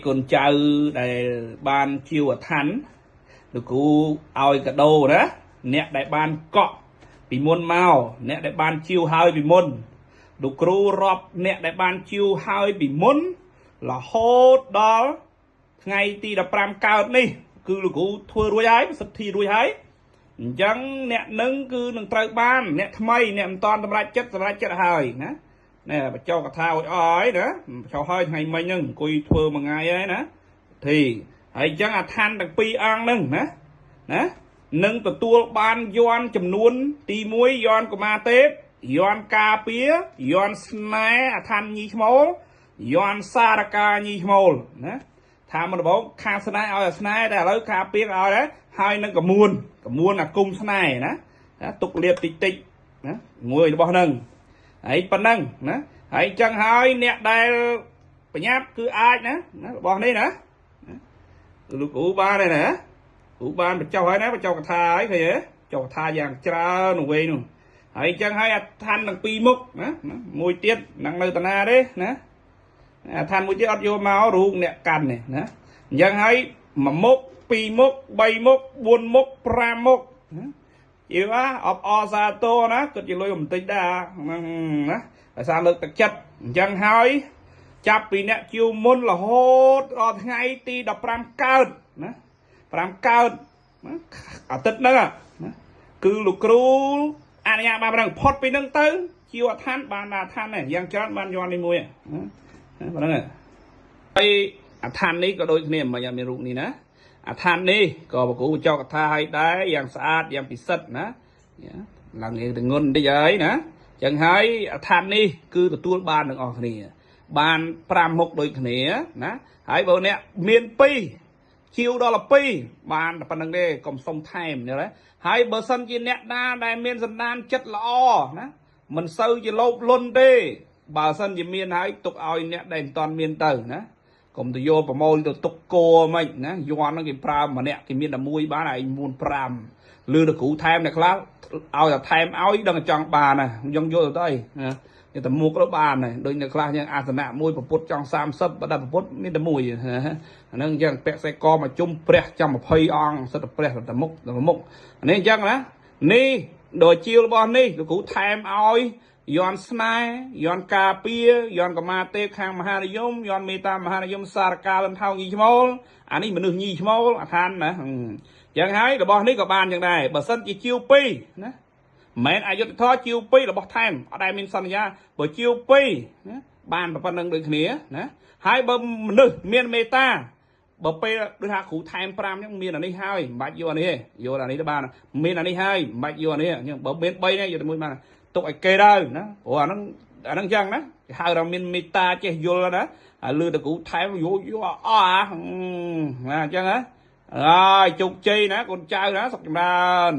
កូនចៅដែលបានជាវឋានលោកគ្រូឲ្យកាដូណាអ្នកដែលបានកក់ពីមុនមកអ្នកដែលបានជាវហើយពីមុនលោកគ្រូរាប់អ្នកដែលបានជាវហើយពីមុនរហូតដល់ថ្ងៃទី15កើតនេះគឺលោកគ្រូធ្វើរួចហើយសិទ្ធិរួចហើយអញ្ចឹងអ្នកនឹងគឺនឹងត្រូវបានអ្នកថ្មីអ្នកមិនតាន់សម្រេចចិត្តហើយណាណែបញ្ចុះកថាអុចអហើយណាបញ្ចុះហើយថ្ងៃមិញហ្នឹងអង្គុយធ្វើមួយថ្ងៃហើយណាទីហើយអញ្ចឹងអាឋានទាំងពីរអង្គហ្នឹងណានឹងទទួលបានយន់ចំនួនទី1យន់កុមារទេពយន់ការពារយន់ស្នេហ៍អាឋានញីឈ្មោលយន់សារកាញីឈ្មោលណាថាមកដំបូងខាងស្នេហ៍ឲ្យស្នេហ៍តែឥឡូវការពារឲ្យដែរហើយនឹងកមួនអាគុំស្នេហ៍ណាទុកលៀបតិចណាមួយរបស់ហ្នឹងហើយប៉ុណ្ណឹងណាហើយអញ្ចឹងហើយអ្នកដែលបញ្ញាប់គឺអាចណារបស់នេះណាលោកគ្រូបានហើយណាគ្រូបានបញ្ចុះហើយណាបញ្ចុះកថាហើយឃើញទេចុះកថាយ៉ាងច្រើនវែងនោះហើយអញ្ចឹងហើយអាឋានទាំងពីរមុខណាមួយទៀតនឹងនៅតាណាទេណាអាឋានមួយទៀតអត់យកមករូបអ្នកកាន់នេះណាអញ្ចឹងហើយមួយមុខពីរមុខបីមុខ4មុខ5មុខណាយល់ណាអបអសាទរណាគិតជាលុយបន្តិចដែរណាដោយសារលើកទឹកចិត្តអញ្ចឹងហើយចាប់ពីអ្នកជាវមុនរហូតដល់ថ្ងៃទី15កើតណា5កើតអាទិត្យហ្នឹងណាគឺលោកគ្រូអនុញ្ញាតបានប៉ុណ្ណឹងផុតពីហ្នឹងទៅជាវឋានបានអាឋានដែរយ៉ាងច្រើនបានយន់នេះមួយប៉ុណ្ណឹងហើយអាឋាននេះក៏ដូចគ្នាមិនមានរូបនេះណាអាឋាននេះក៏លោកគ្រូបញ្ចុះកថាឲ្យដែរយ៉ាងស្អាតយ៉ាងពិសិដ្ឋណាឡើងឯងងុនបន្តិចហើយណាចឹងហើយអាឋាននេះគឺទទួលបានទាំងអស់គ្នាបាន5មុខដូចគ្នាណាហើយបើអ្នកមាន2ជាវដល់2បានតែប៉ុណ្្នឹងទេកុំសុំថែមទេហើយបើសិនជាអ្នកណាដែលមានសន្តានចិត្តល្អណាមិនសូវជាលោភលន់ទេបើសិនជាមានហើយទុកឲ្យអ្នកដែលមិនតាន់មានទៅណាកុំទៅយកប្រមូលទៅទុកគោមិនណាយន់ហ្នឹងគេប្រើម្នាក់គេមានតែ1បានហើយ4 5លឺទៅគ្រូថែមអ្នកខ្លះឲ្យតែថែមឲ្យដឹងចង់បានណាយើងយកទៅអីណាតែមុខទៅបានហើយដូចអ្នកខ្លះយើងអាសនៈមួយប្រពុតចង់30បើតែប្រពុតមានតែ1អាហ្នឹងអញ្ចឹងពាក់ខ្សែកមកជុំព្រះចាំ20អង្គសិតព្រះតែមុខនេះអញ្ចឹងណានេះដោយជារបស់នេះលោកគ្រូថែមឲ្យយន់ស្នេហ៍យន់ការពារយន់កម្មាទេពខាងមហានិយមយន់មេត្តាមហានិយមសារកាលំថោងញីឈ្មោលអានេះមនុស្សញីឈ្មោលអាឋានណាយ៉ាងហើយរបស់នេះក៏បានយ៉ាងដែរបើសិនជាជាវ2ណាមិនអយុធធរជាវ2របស់ថែមអត់ដែលមានសន្យាបើជាវ2ណាបានប៉ុណ្្នឹងដូចគ្នាណាហើយបើមនុស្សមានមេត្តាបើពេលដូចថាគ្រូថែម5អញ្ចឹងមានអានេះហើយមិនបាច់យកអានេះទេយកអានេះទៅបានមានអានេះហើយមិនបាច់យកអានេះអញ្ចឹងបើមាន3នេះយកតែមួយបានទុកឲ្យគេទៅណាព្រោះអាហ្នឹងអញ្ចឹងណាគេហៅថាមានមេត្តាចេះយល់ណាហើយលឺតែគ្រូថែមយកអស់ណាអញ្ចឹងណាហើយជោគជ័យណាកូនចៅណាសុខចម្រើន